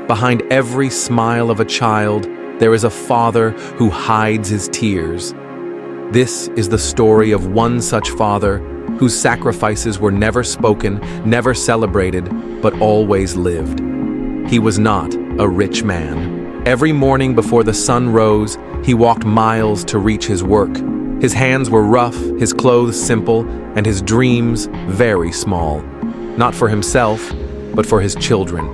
Behind every smile of a child, there is a father who hides his tears. This is the story of one such father whose sacrifices were never spoken, never celebrated, but always lived. He was not a rich man. Every morning before the sun rose, he walked miles to reach his work. His hands were rough, his clothes simple, and his dreams very small. Not for himself, but for his children.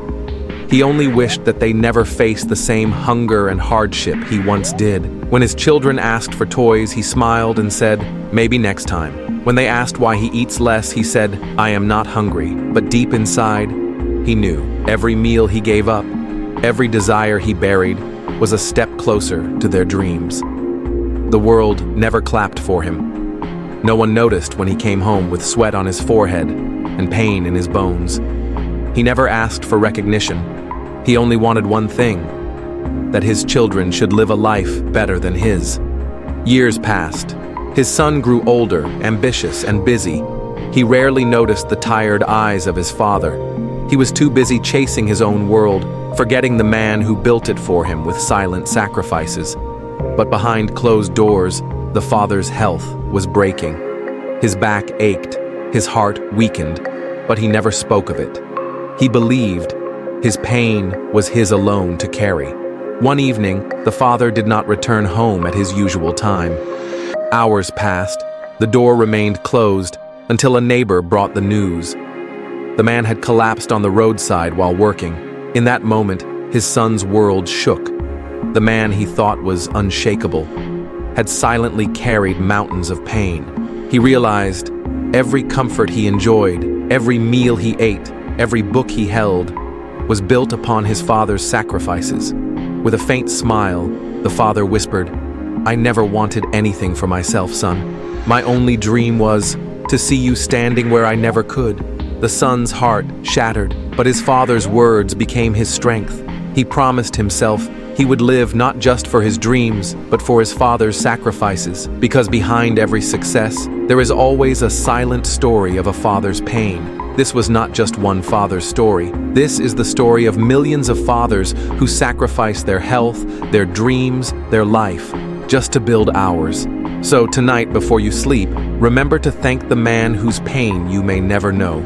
He only wished that they never faced the same hunger and hardship he once did. When his children asked for toys, he smiled and said, "Maybe next time." When they asked why he eats less, he said, "I am not hungry." But deep inside, he knew every meal he gave up, every desire he buried, was a step closer to their dreams. The world never clapped for him. No one noticed when he came home with sweat on his forehead and pain in his bones. He never asked for recognition. He only wanted one thing: that his children should live a life better than his. Years passed. His son grew older, ambitious, and busy. He rarely noticed the tired eyes of his father. He was too busy chasing his own world, forgetting the man who built it for him with silent sacrifices. But behind closed doors, the father's health was breaking. His back ached, his heart weakened, but he never spoke of it. He believed his pain was his alone to carry. One evening, the father did not return home at his usual time. Hours passed. The door remained closed until a neighbor brought the news. The man had collapsed on the roadside while working. In that moment, his son's world shook. The man he thought was unshakable had silently carried mountains of pain. He realized every comfort he enjoyed, every meal he ate, every book he held, was built upon his father's sacrifices. With a faint smile, the father whispered, "I never wanted anything for myself, son. My only dream was to see you standing where I never could." The son's heart shattered, but his father's words became his strength. He promised himself he would live not just for his dreams, but for his father's sacrifices, because behind every success, there is always a silent story of a father's pain. This was not just one father's story. This is the story of millions of fathers who sacrificed their health, their dreams, their life, just to build ours. So tonight, before you sleep, remember to thank the man whose pain you may never know.